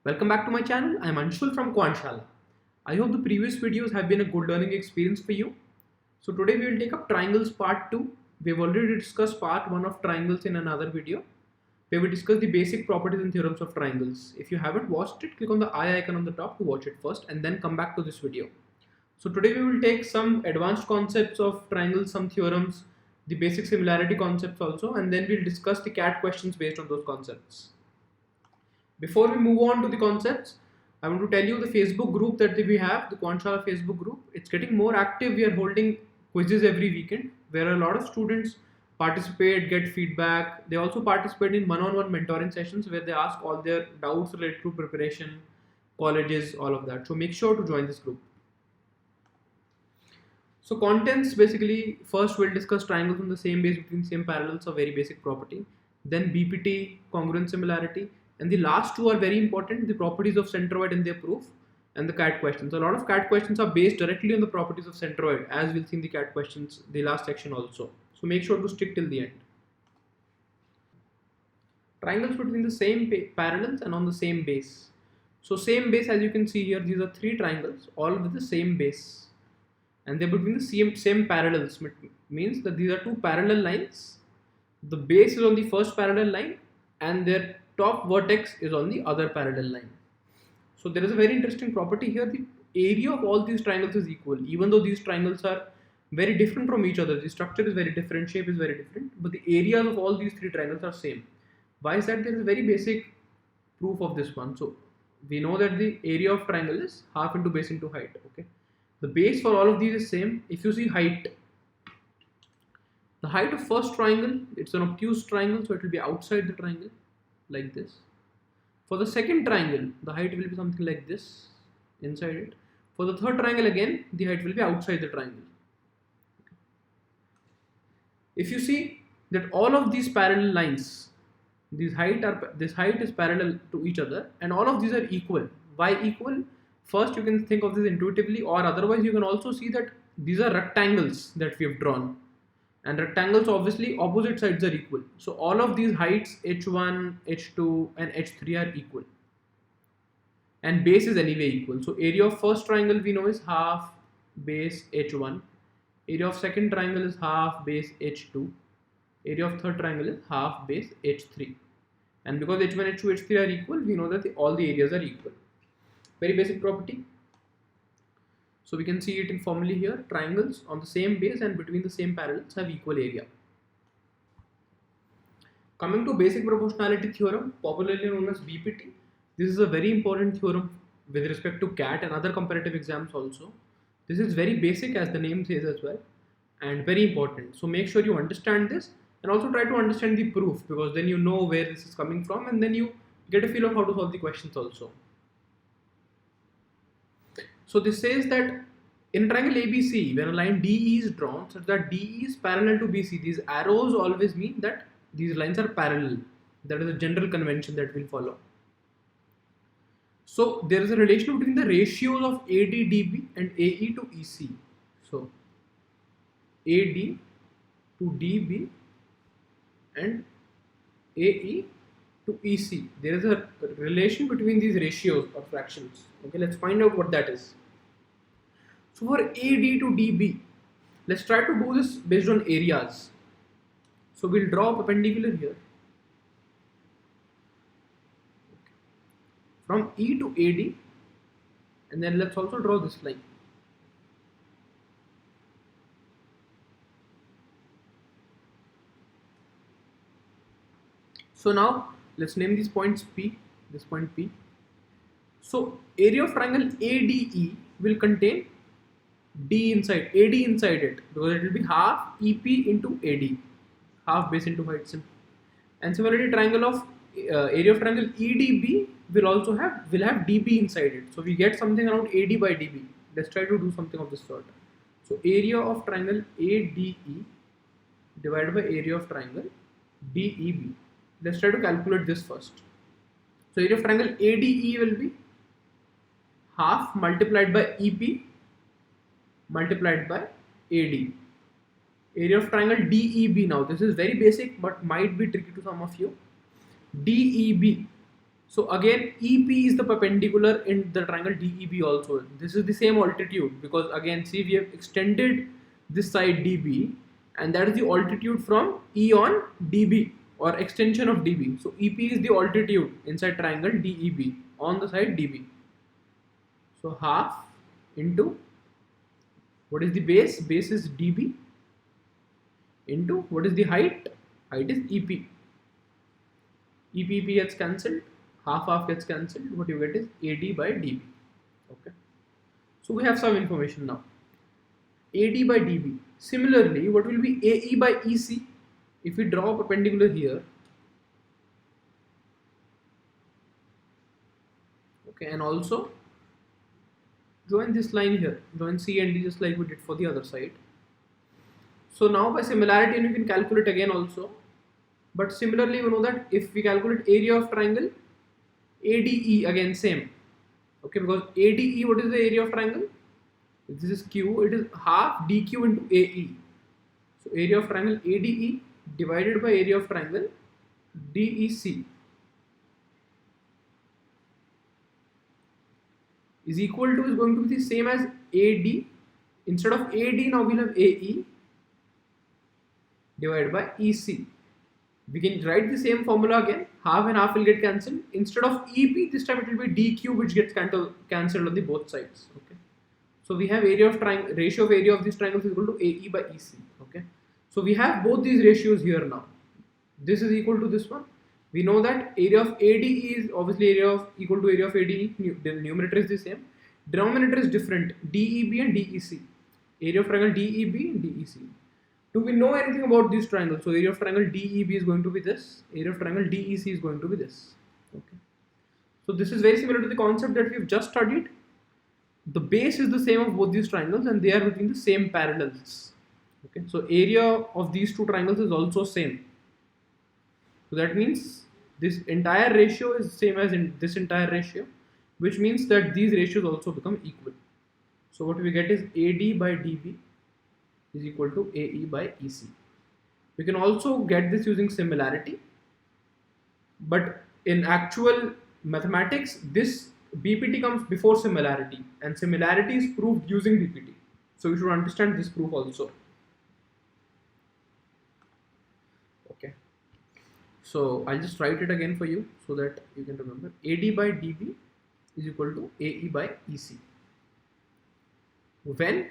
Welcome back to my channel. I am Anshul from Quantshala. I hope the previous videos have been a good learning experience for you. So today we will take up triangles part 2. We have already discussed part 1 of triangles in another video where we discussed the basic properties and theorems of triangles. If you haven't watched it, click on the I icon on the top to watch it first and then come back to this video. So today we will take some advanced concepts of triangles, some theorems, the basic similarity concepts also, and then we'll discuss the CAT questions based on those concepts. Before we move on to the concepts, I want to tell you the Facebook group that we have, the Quantshala Facebook group. It's getting more active. We are holding quizzes every weekend where a lot of students participate, get feedback. They also participate in one-on-one mentoring sessions where they ask all their doubts related to preparation, colleges, all of that. So make sure to join this group. So contents, basically, first we'll discuss triangles on the same base between same parallels, a very basic property. Then BPT, congruent similarity. And the last two are very important, the properties of centroid and their proof, and the CAT questions. A lot of CAT questions are based directly on the properties of centroid, as we'll see in the CAT questions, the last section also. So make sure to stick till the end. Triangles between the same parallels and on the same base. So same base, as you can see here, these are three triangles, all with the same base. And they're between the same parallels, means that these are two parallel lines. The base is on the first parallel line and their top vertex is on the other parallel line. So there is a very interesting property here. The area of all these triangles is equal, even though these triangles are very different from each other. The structure is very different, shape is very different, but the areas of all these three triangles are same. Why is that? There is a very basic proof of this one. So we know that the area of triangle is half into base into height. Okay, the base for all of these is same. If you see height, the height of first triangle, it's an obtuse triangle, so it will be outside the triangle like this. For the second triangle, the height will be something like this, inside it. For the third triangle again, the height will be outside the triangle. If you see that all of these parallel lines, this height is parallel to each other and all of these are equal. Why equal? First you can think of this intuitively, or otherwise you can also see that these are rectangles that we have drawn. And rectangles, obviously opposite sides are equal. So all of these heights h1, h2 and h3 are equal. And base is anyway equal. So area of first triangle we know is half base h1. Area of second triangle is half base h2. Area of third triangle is half base h3. And because h1, h2, h3 are equal, we know that all the areas are equal. Very basic property. So we can see it in formally here, triangles on the same base and between the same parallels have equal area. Coming to basic proportionality theorem, popularly known as BPT, this is a very important theorem with respect to CAT and other comparative exams also. This is very basic, as the name says as well, and very important. So make sure you understand this and also try to understand the proof, because then you know where this is coming from and then you get a feel of how to solve the questions also. So this says that in triangle ABC, when a line DE is drawn such that DE is parallel to BC, these arrows always mean that these lines are parallel. That is a general convention that we'll follow. So there is a relation between the ratios of AD/DB and AE to EC. So AD to DB and AE to EC. There is a relation between these ratios or fractions. Okay, let's find out what that is. So for AD to DB, let's try to do this based on areas. So we'll draw a perpendicular here. From E to AD, and then let's also draw this line. So now let's name these points P, this point P. So area of triangle ADE will contain D inside, AD inside it, because it will be half EP into AD, half base into height simple. And similarly, triangle of area of triangle EDB will also have DB inside it. So we get something around AD by DB. Let's try to do something of this sort. So area of triangle ADE divided by area of triangle DEB. Let's try to calculate this first. So area of triangle ADE will be half multiplied by EP multiplied by AD. Area of triangle DEB, now this is very basic but might be tricky to some of you. DEB So again, EP is the perpendicular in the triangle DEB also. This is the same altitude, because again, see, we have extended this side DB, and that is the altitude from E on DB, or extension of DB. So EP is the altitude inside triangle DEB on the side DB. So half into, what is the base? Base is DB into, what is the height? Height is EP. EP gets cancelled, half gets cancelled. What you get is AD by DB. Okay. So we have some information now. AD by DB. Similarly, what will be AE by EC? If we draw a perpendicular here, okay, and also join this line here, join C and D just like we did for the other side. So now by similarity, you can calculate again also. But similarly, you know that if we calculate area of triangle, ADE again same. Okay, because ADE, what is the area of triangle? If this is Q, it is half DQ into AE. So area of triangle ADE divided by area of triangle DEC is equal to, is going to be the same as AD. Instead of AD, now we'll have AE divided by EC. We can write the same formula again. Half and half will get cancelled. Instead of EP, this time it will be DQ, which gets cancelled on the both sides. Okay. So we have area of triangle, ratio of area of these triangles is equal to AE by EC. Okay. So we have both these ratios here now. This is equal to this one. We know that area of ADE is obviously area of equal to area of ADE. The numerator is the same. Denominator is different. DEB and DEC. Area of triangle DEB and DEC. Do we know anything about these triangles? So area of triangle DEB is going to be this. Area of triangle DEC is going to be this. Okay. So this is very similar to the concept that we've just studied. The base is the same of both these triangles, and they are between the same parallels. Okay. So area of these two triangles is also same. So that means this entire ratio is same as in this entire ratio, which means that these ratios also become equal. So what we get is AD by DB is equal to AE by EC. We can also get this using similarity, but in actual mathematics, this BPT comes before similarity, and similarity is proved using BPT. So you should understand this proof also. Okay. So I'll just write it again for you so that you can remember. AD by DB is equal to AE by EC. When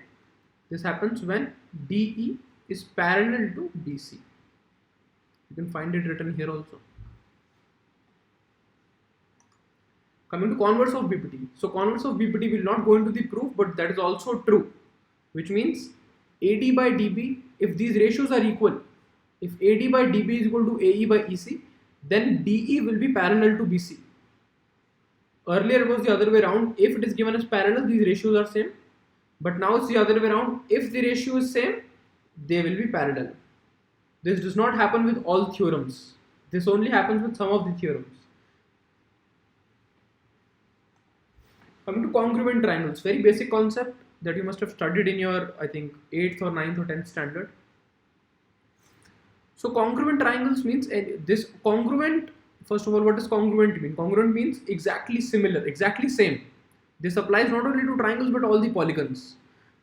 this happens, when DE is parallel to DC. You can find it written here also. Coming to converse of BPT. So converse of BPT will not go into the proof, but that is also true. Which means AD by DB, if these ratios are equal, if AD by DB is equal to AE by EC, then DE will be parallel to BC. Earlier it was the other way around. If it is given as parallel, these ratios are same. But now it's the other way around. If the ratio is same, they will be parallel. This does not happen with all theorems. This only happens with some of the theorems. Coming to congruent triangles, very basic concept that you must have studied in your, I think, 8th or 9th or 10th standard. So congruent triangles means this congruent, first of all, what does congruent mean? Congruent means exactly similar, exactly same. This applies not only to triangles but all the polygons.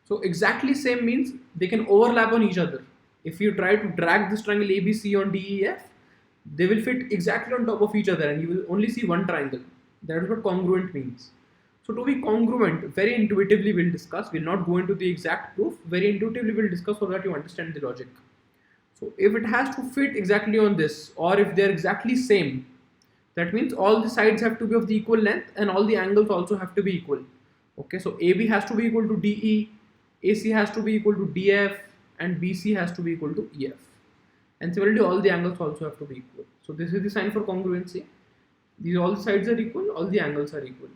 So exactly same means they can overlap on each other. If you try to drag this triangle ABC on DEF, they will fit exactly on top of each other and you will only see one triangle. That is what congruent means. So to be congruent, very intuitively we'll discuss. We'll not go into the exact proof. Very intuitively we'll discuss so that you understand the logic. So if it has to fit exactly on this, or if they're exactly same, that means all the sides have to be of the equal length and all the angles also have to be equal. Okay, so AB has to be equal to DE, AC has to be equal to DF, and BC has to be equal to EF. And similarly, all the angles also have to be equal. So this is the sign for congruency. These all the sides are equal, all the angles are equal.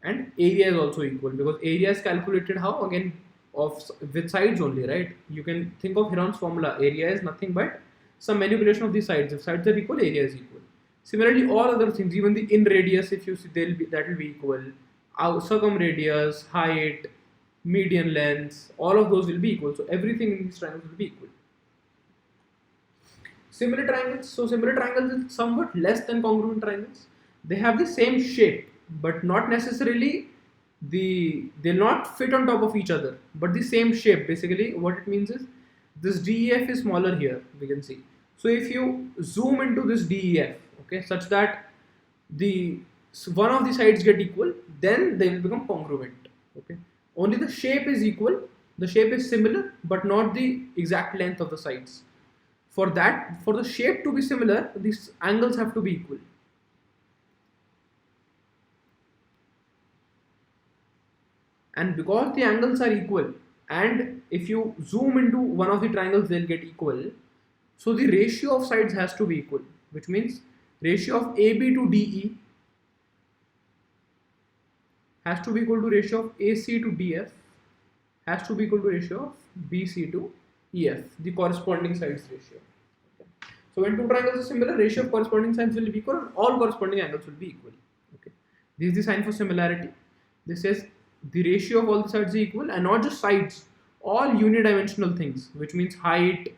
And area is also equal, because area is calculated how? Again, with sides only, right? You can think of Heron's formula. Area is nothing but some manipulation of the sides. If sides are equal, area is equal. Similarly, all other things, even the in radius, if you see, that will be equal. Circumradius, height, median length, all of those will be equal. So everything in these triangles will be equal. Similar triangles. So similar triangles is somewhat less than congruent triangles. They have the same shape, but not necessarily they'll not fit on top of each other, but the same shape. Basically, what it means is this DEF is smaller here. We can see. So if you zoom into this DEF, okay, such that the one of the sides get equal, then they will become congruent. Okay, only the shape is equal. The shape is similar, but not the exact length of the sides. For that, for the shape to be similar, these angles have to be equal. And because the angles are equal, and if you zoom into one of the triangles, they'll get equal. So the ratio of sides has to be equal, which means ratio of AB to DE has to be equal to ratio of AC to DF has to be equal to ratio of BC to EF, the corresponding sides ratio. Okay. So when two triangles are similar, ratio of corresponding sides will be equal and all corresponding angles will be equal. Okay. This is the sign for similarity. This says the ratio of all the sides is equal, and not just sides, all unidimensional things, which means height,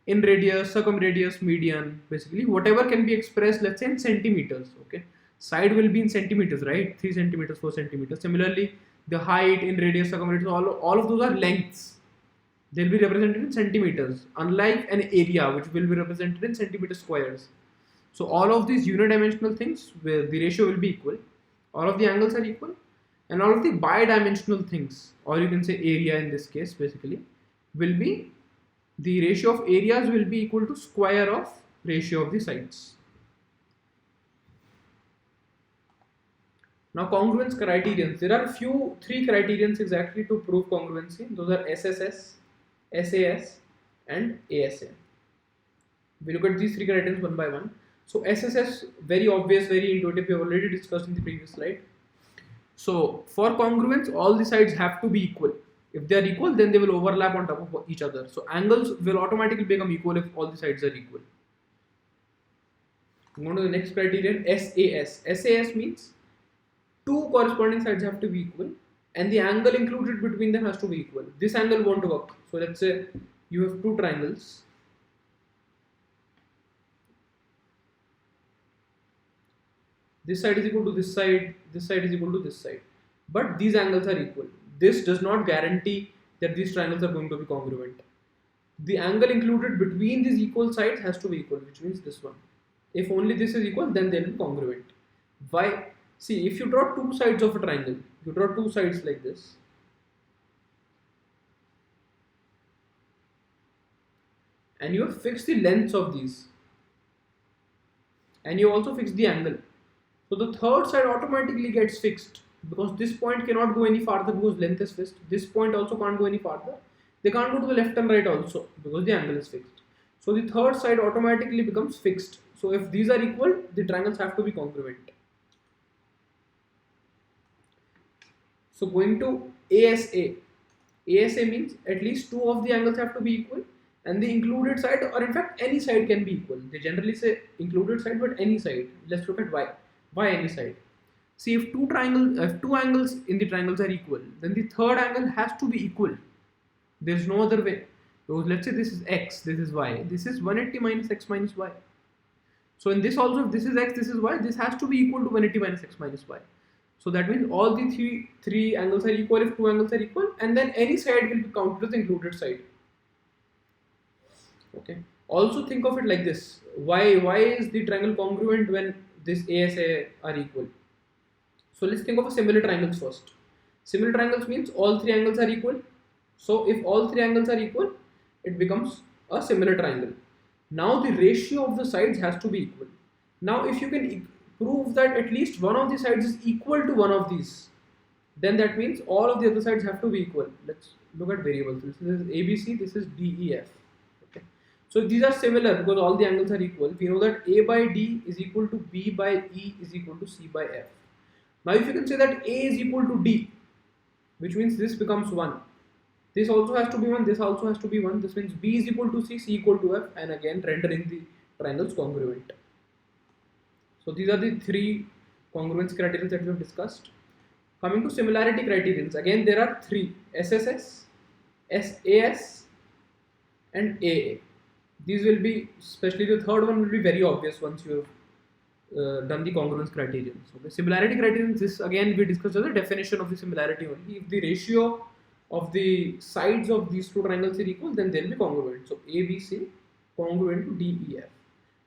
in radius, circumradius, median, basically whatever can be expressed, let's say in centimeters. Okay, side will be in centimeters, right? 3 centimeters, 4 centimeters. Similarly, the height, in radius, circumradius, all of those are lengths. They'll be represented in centimeters, unlike an area which will be represented in centimeter squares. So all of these unidimensional things, where the ratio will be equal, all of the angles are equal, and all of the bidimensional things, or you can say area in this case, basically, will be the ratio of areas will be equal to square of ratio of the sides. Now congruence criterions. There are three criterions exactly to prove congruency. Those are SSS, SAS, and ASA. We look at these three criterions one by one. So SSS, very obvious, very intuitive. We have already discussed in the previous slide. So for congruence, all the sides have to be equal. If they are equal, then they will overlap on top of each other. So angles will automatically become equal if all the sides are equal. Go to the next criterion, SAS. SAS means two corresponding sides have to be equal, and the angle included between them has to be equal. This angle won't work. So let's say you have two triangles. This side is equal to this side is equal to this side. But these angles are equal. This does not guarantee that these triangles are going to be congruent. The angle included between these equal sides has to be equal, which means this one. If only this is equal, then they will be congruent. Why? See, if you draw two sides of a triangle, you draw two sides like this. And you have fixed the lengths of these. And you also fix the angle. So the third side automatically gets fixed, because this point cannot go any farther because length is fixed. This point also can't go any farther. They can't go to the left and right also because the angle is fixed. So the third side automatically becomes fixed. So if these are equal, the triangles have to be congruent. So going to ASA. ASA means at least two of the angles have to be equal, and the included side, or in fact any side, can be equal. They generally say included side, but any side. Let's look at why. Why any side? See, if two angles in the triangles are equal, then the third angle has to be equal. There is no other way. So let's say this is x, this is y. This is 180 minus x minus y. So in this also, if this is x, this is y, this has to be equal to 180 minus x minus y. So that means all the three angles are equal if two angles are equal, and then any side will be counted as included side. Okay. Also think of it like this. Why is the triangle congruent when this ASA are equal? So let's think of a similar triangles first. Similar triangles means all three angles are equal. So if all three angles are equal, it becomes a similar triangle. Now the ratio of the sides has to be equal. Now if you can prove that at least one of the sides is equal to one of these, then that means all of the other sides have to be equal. Let's look at variables. This is ABC, this is DEF. Okay. So these are similar because all the angles are equal. We know that A by D is equal to B by E is equal to C by F. Now if you can say that A is equal to D, which means this becomes 1. This also has to be 1, this also has to be 1. This means B is equal to C, C equal to F, and again rendering the triangles congruent. So these are the three congruence criteria that we have discussed. Coming to similarity criterions, again there are three: SSS, SAS, and AA. These will be, especially the third one will be very obvious once you have done the congruence criterion. So the similarity criterion, this again we discussed as a definition of the similarity only. If the ratio of the sides of these two triangles are equal, then they'll be congruent. So ABC congruent to DEF.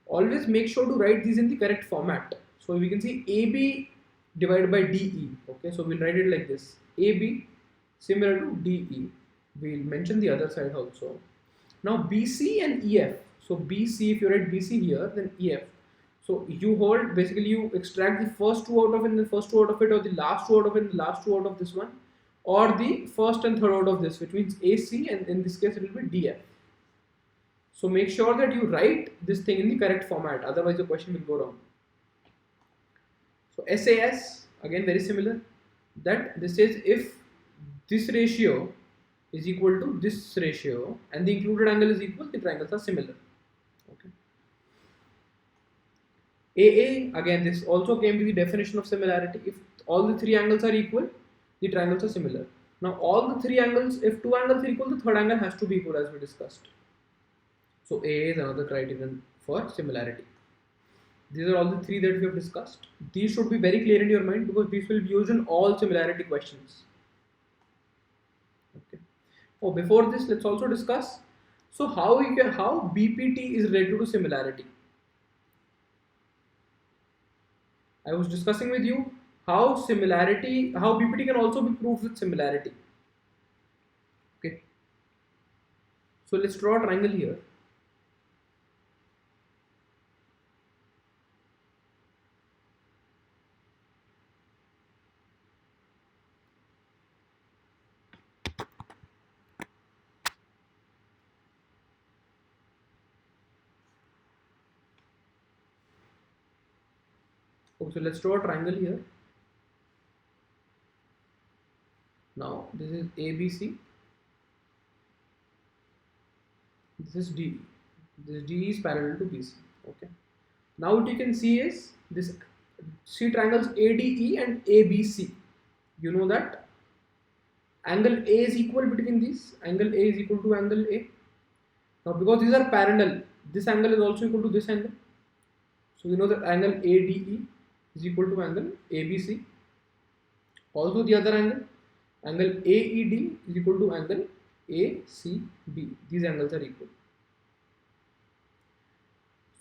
Always make sure to write these in the correct format. So we can see AB divided by DE. Okay, so we'll write it like this: AB similar to DE. We'll mention the other side also. Now BC and EF. So BC, if you write BC here, then EF. So you hold, basically you extract the first two out of it, and the first two out of it, or the last two out of it, and the last two out of this one, or the first and third out of this, which means AC, and in this case it will be DF. So make sure that you write this thing in the correct format, otherwise the question will go wrong. So SAS, again very similar, that this says if this ratio is equal to this ratio and the included angle is equal, the triangles are similar. Okay. AA, again this also came to the definition of similarity. If all the three angles are equal, the triangles are similar. Now all the three angles, if two angles are equal, the third angle has to be equal, as we discussed. So AA is another criterion for similarity. These are all the three that we have discussed. These should be very clear in your mind because these will be used in all similarity questions. Okay. Oh, before this, let's also discuss. So how BPT is related to similarity. I was discussing with you how BPT can also be proved with similarity. Okay. So let's draw a triangle here. Okay, so let's draw a triangle here. Now this is ABC. This is DE. This DE is parallel to BC. Okay. Now what you can see is this. See triangles ADE and ABC. You know that angle A is equal between these. Angle A is equal to angle A. Now because these are parallel, this angle is also equal to this angle. So you know that angle ADE is equal to angle ABC. Also the other angle AED is equal to angle ACB. These angles are equal.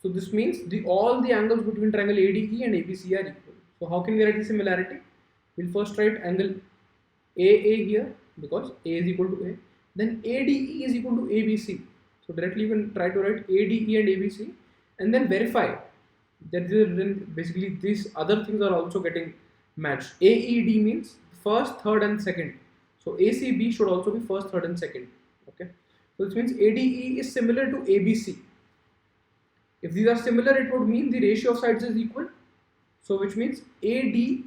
So this means all the angles between triangle ADE and ABC are equal. So how can we write the similarity? We'll first write angle AA here because A is equal to A. Then ADE is equal to ABC. So directly you can try to write ADE and ABC and then verify that basically these other things are also getting matched. AED means first, third and second. So ACB should also be first, third and second. Okay. So this means ADE is similar to ABC. If these are similar, it would mean the ratio of sides is equal. So which means AD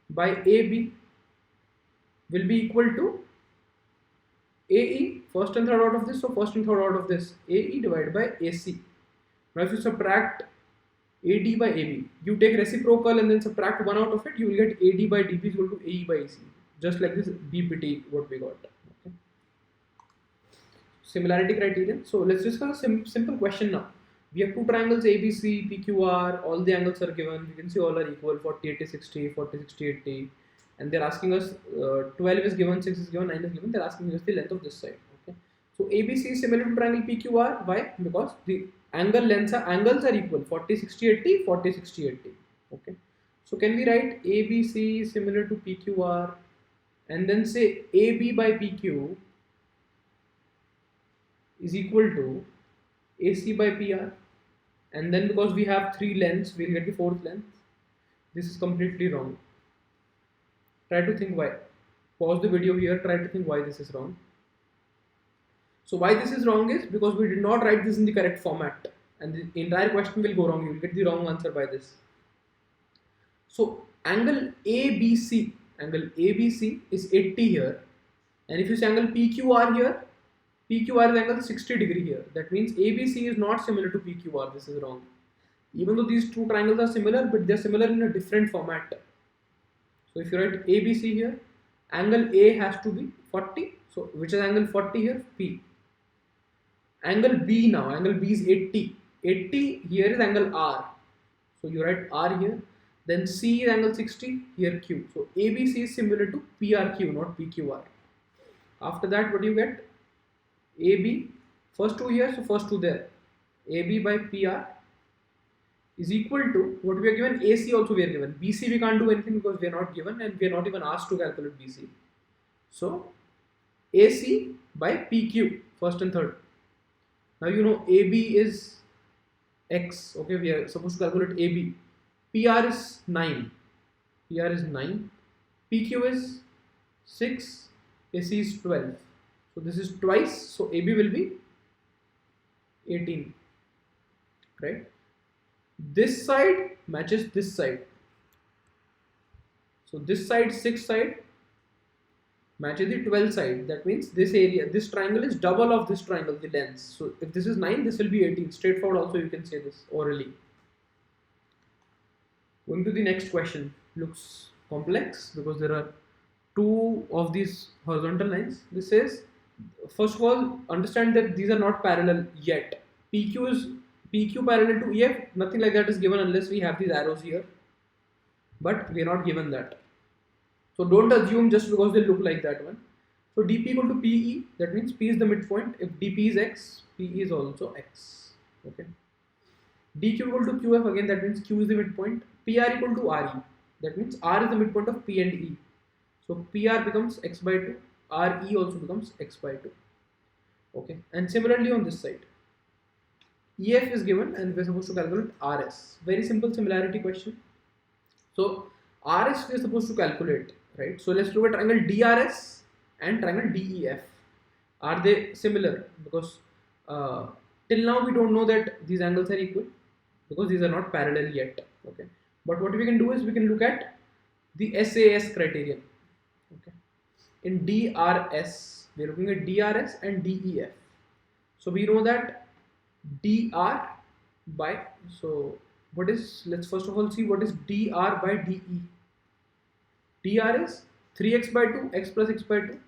by AB will be equal to AE, first and third out of this. So first and third out of this, AE divided by AC. Now if you subtract AD by AB, you take reciprocal and then subtract one out of it, you will get AD by DB is equal to AE by AC. Just like this BPT, what we got. Okay. Similarity criterion. So let's discuss a simple question now. We have two triangles ABC, PQR, all the angles are given. We can see all are equal, 40, 80, 60, 40, 60, 80. And they're asking us 12 is given, 6 is given, 9 is given. They're asking us the length of this side. Okay. So ABC is similar to triangle PQR. Why? Because the angles are equal, 40, 60, 80, 40, 60, 80. Okay. So can we write ABC similar to PQR and then say AB by PQ is equal to AC by PR, and then because we have three lengths, we'll get the fourth length. This is completely wrong. Try to think why. Pause the video here, try to think why this is wrong. So why this is wrong is because we did not write this in the correct format, and the entire question will go wrong. You will get the wrong answer by this. So angle ABC is 80 here, and if you say angle PQR here, PQR is angle 60 degree here. That means ABC is not similar to PQR. This is wrong. Even though these two triangles are similar, but they are similar in a different format. So if you write ABC here, angle A has to be 40. So which is angle 40 here? P. Angle B now, angle B is 80. 80 here is angle R. So you write R here. Then C is angle 60, here Q. So ABC is similar to PRQ, not PQR. After that, what do you get? AB, first two here, so first two there. AB by PR is equal to what we are given. AC also we are given. BC we can't do anything because we are not given and we are not even asked to calculate BC. So AC by PQ, first and third. Now you know AB is X. Okay, we are supposed to calculate AB. PR is 9. PR is 9. PQ is 6. AC is 12. So this is twice. So AB will be 18. Right? This side matches this side. So this side, 6 side matches the 12 side. That means this area, this triangle is double of this triangle, the length. So if this is 9, this will be 18. Straightforward also you can say this orally. Going to the next question. Looks complex because there are two of these horizontal lines. This says, first of all, understand that these are not parallel yet. PQ is PQ parallel to EF, nothing like that is given unless we have these arrows here. But we are not given that. So don't assume just because they look like that one. So dP equal to PE, that means P is the midpoint. If dP is X, PE is also X. Okay. dQ equal to QF, again that means Q is the midpoint. PR equal to RE, that means R is the midpoint of P and E. So PR becomes X by 2, RE also becomes X by 2. Okay, and similarly on this side, EF is given and we are supposed to calculate RS. Very simple similarity question. So RS we are supposed to calculate, right? So let's look at triangle DRS and triangle DEF. Are they similar? Because till now we don't know that these angles are equal because these are not parallel yet. Okay, but what we can do is we can look at the SAS criterion. Okay, in DRS we are looking at DRS and DEF. So we know that dr by, so what is, let's first of all see what is dr by de. Dr is 3x by 2, x plus x by 2.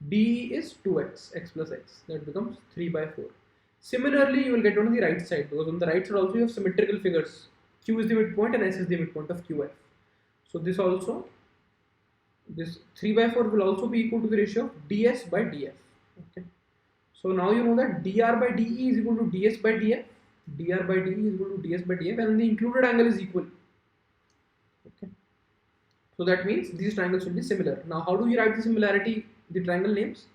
de is 2x, x plus x, that becomes 3 by 4. Similarly you will get on the right side because on the right side also you have symmetrical figures. Q is the midpoint and S is the midpoint of QF. So this also, this 3 by 4 will also be equal to the ratio of ds by df. Okay. So now you know that dr by de is equal to ds by df, dr by de is equal to ds by df, and the included angle is equal. Okay. So that means these triangles will be similar. Now how do we write the similarity, the triangle names?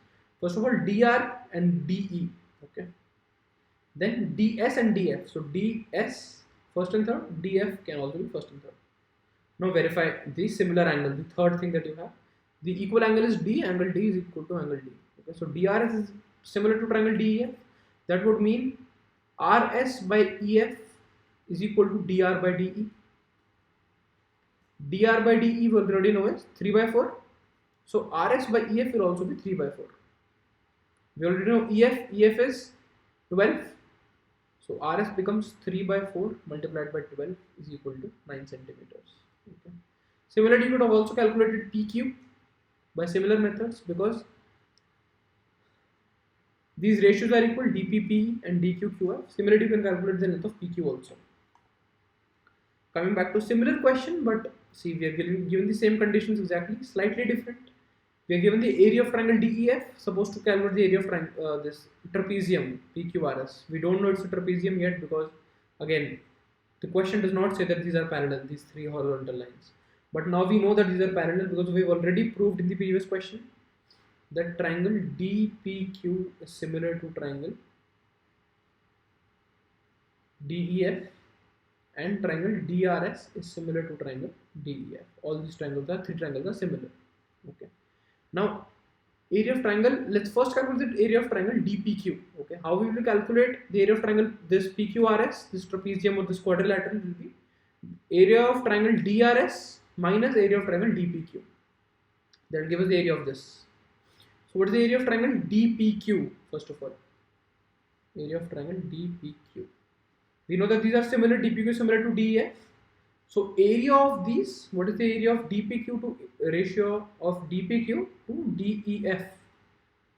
First of all, dr and de. Okay. Then ds and df. So ds first and third, df can also be first and third. Now verify the similar angle, the third thing that you have. The equal angle is D, angle D is equal to angle D. Okay, so DRS is similar to triangle DEF. That would mean RS by EF is equal to DR by DE. DR by DE we already know is 3 by 4. So RS by EF will also be 3 by 4. We already know EF is 12. So RS becomes 3 by 4 multiplied by 12 is equal to 9 centimeters. Okay. Similarly, you could have also calculated PQ by similar methods because these ratios are equal, dPP and dQQF. Similarly, you can calculate the length of PQ also. Coming back to similar question, but see, we are given the same conditions exactly, slightly different. We are given the area of triangle DEF, supposed to calculate the area of this trapezium PQRS. We don't know it's a trapezium yet because again, the question does not say that these are parallel, these three horizontal lines. But now we know that these are parallel because we have already proved in the previous question that triangle DPQ is similar to triangle DEF and triangle DRS is similar to triangle DEF. All these triangles are, three triangles are similar. Okay. Now, area of triangle, let's first calculate the area of triangle DPQ. Okay, how we will calculate the area of triangle, this PQRS, this trapezium or this quadrilateral will be area of triangle DRS minus area of triangle DPQ. That will give us the area of this. So what is the area of triangle DPQ? First of all, area of triangle DPQ. We know that these are similar, DPQ is similar to DEF. So area of these, what is the area of DPQ to ratio of DPQ to DEF?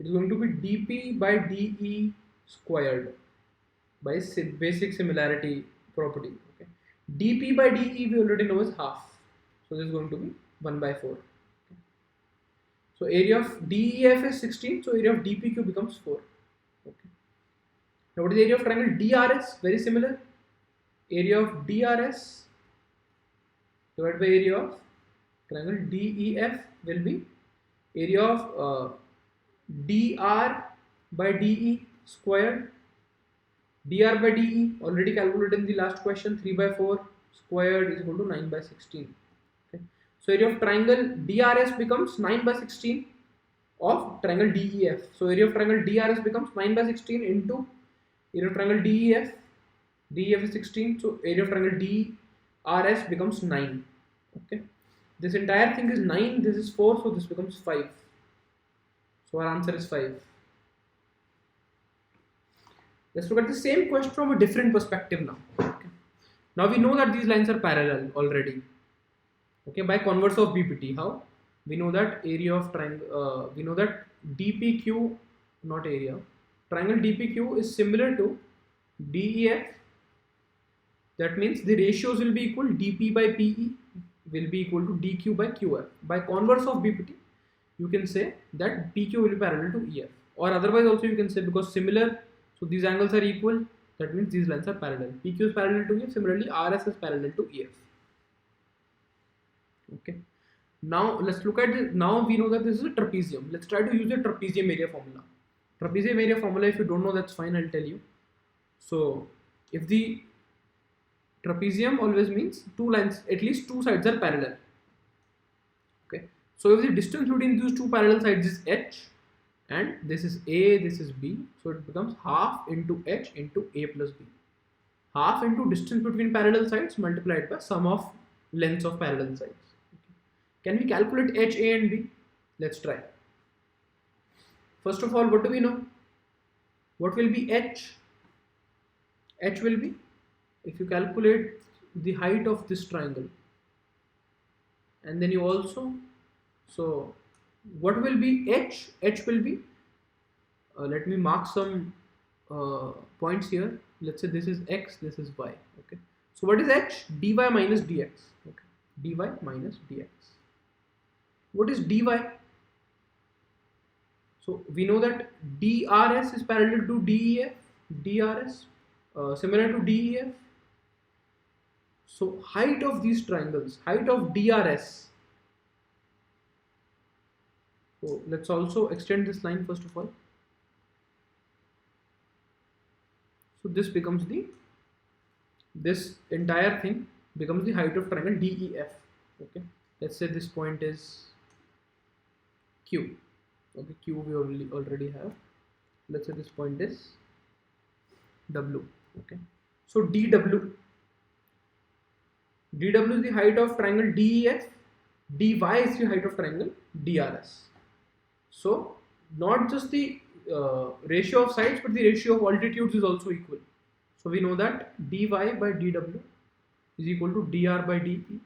It is going to be dp by de squared by basic similarity property. Okay, dp by de we already know is half, so this is going to be 1 by 4. Okay. So area of DEF is 16, so area of DPQ becomes 4. Okay. Now what is the area of triangle DRS? Very similar. Area of DRS divided by area of triangle DEF will be area of dr by de squared. dr by de already calculated in the last question, 3 by 4 squared is equal to 9 by 16. Okay. So area of triangle DRS becomes 9 by 16 of triangle DEF. So area of triangle DRS becomes 9 by 16 into area of triangle DEF. DEF is 16, so area of triangle DRS becomes 9. Okay, this entire thing is 9, this is 4, so this becomes 5. So our answer is 5. Let's look at the same question from a different perspective now. Okay. Now we know that these lines are parallel already. Okay, by converse of BPT. How? We know that area of triangle, we know that DPQ, not area, triangle DPQ is similar to DEF. That means the ratios will be equal. DP by PE will be equal to DQ by QF. By converse of BPT, you can say that PQ will be parallel to EF. Or otherwise also you can say, because similar, so these angles are equal, that means these lines are parallel. PQ is parallel to EF, similarly RS is parallel to EF. Okay. Now let's look at it. Now we know that this is a trapezium. Let's try to use the trapezium area formula. Trapezium area formula, if you don't know, that's fine, I'll tell you. So if the trapezium always means two lines, at least two sides are parallel. Okay. So if the distance between these two parallel sides is h, and this is A, this is B, so it becomes half into h into A plus B. Half into distance between parallel sides multiplied by sum of lengths of parallel sides. Can we calculate h, A and B? Let's try. First of all, what do we know? What will be h? H will be, if you calculate the height of this triangle, and then you also, so what will be h? H will be, let me mark some points here. Let's say this is x, this is y. Okay. So what is h? Dy minus dx. Okay. Dy minus dx. What is dy? So we know that DRS is parallel to DEF. DRS similar to DEF. So height of these triangles, height of DRS. So let's also extend this line first of all. So this becomes this entire thing becomes the height of triangle DEF. Okay. Let's say this point is Q. Okay, Q we already have. Let's say this point is W. Okay. So DW is the height of triangle DEF. DY is the height of triangle DRS. So not just the ratio of sides, but the ratio of altitudes is also equal. So we know that dy by dw is equal to dr by dp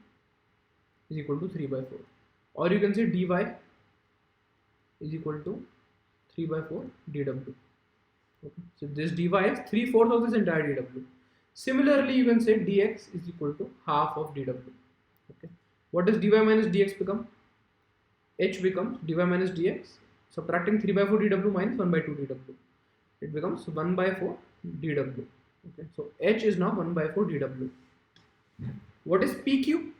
is equal to 3 by 4. Or you can say dy is equal to 3 by 4 dw. Okay. So this dy is 3/4 of this entire dw. Similarly, you can say dx is equal to half of dw. Okay. What does dy minus dx become? H becomes dy minus dx. Subtracting 3 by 4 dw minus 1 by 2 dw. It becomes 1 by 4 dw. Okay. So H is now 1 by 4 dw. What is PQ?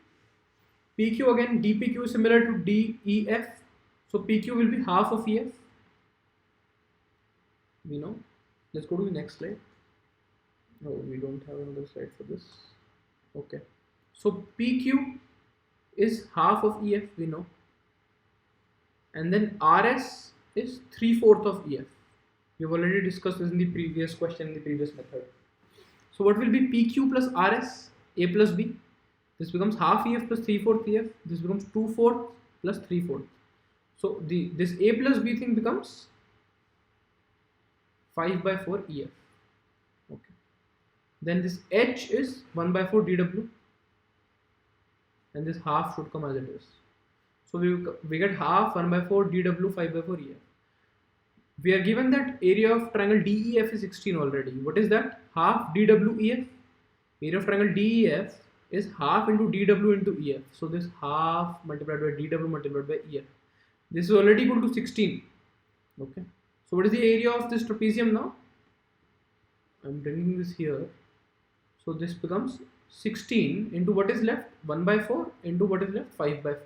PQ again, dpq is similar to def. So PQ will be half of EF. We know. Let's go to the next slide. No, we don't have another slide for this. Okay. So PQ is half of EF, we know. And then RS is 3/4 of EF. We've already discussed this in the previous question, in the previous method. So what will be PQ plus RS? A plus B. This becomes half EF plus 3/4 EF. This becomes 2/4 plus 3/4. So this A plus B thing becomes 5 by 4 EF. Okay. Then this H is 1 by 4 dW. And this half should come as it is. So we get half 1 by 4 dW 5 by 4 EF. We are given that area of triangle DEF is 16 already. What is that? Half DWEF. Area of triangle DEF is half into DW into EF. So this half multiplied by DW multiplied by EF. This is already equal to 16. Okay. So what is the area of this trapezium now? I'm bringing this here. So this becomes 16 into what is left? 1 by 4 into what is left? 5 by 4.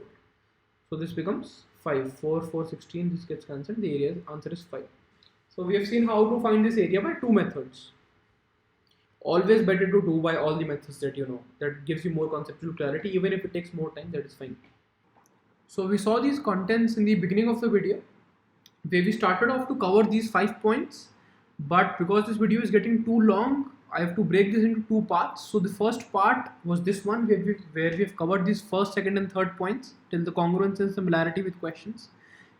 So this becomes 5. 4, 4, 16. This gets cancelled. The area answer is 5. So we have seen how to find this area by two methods. Always better to do by all the methods that you know. That gives you more conceptual clarity. Even if it takes more time, that is fine. So we saw these contents in the beginning of the video, where we started off to cover these 5 points. But because this video is getting too long, I have to break this into two parts. So the first part was this one where we have covered these first, second and third points till the congruence and similarity with questions.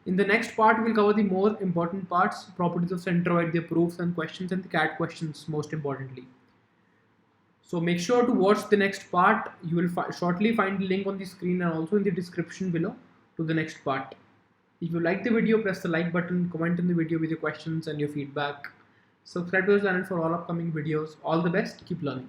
In the next part, we'll cover the more important parts, properties of centroid, their proofs and questions, and the CAT questions most importantly. So make sure to watch the next part. You will shortly find the link on the screen and also in the description below to the next part. If you like the video, press the like button, comment in the video with your questions and your feedback. Subscribe to the channel for all upcoming videos. All the best. Keep learning.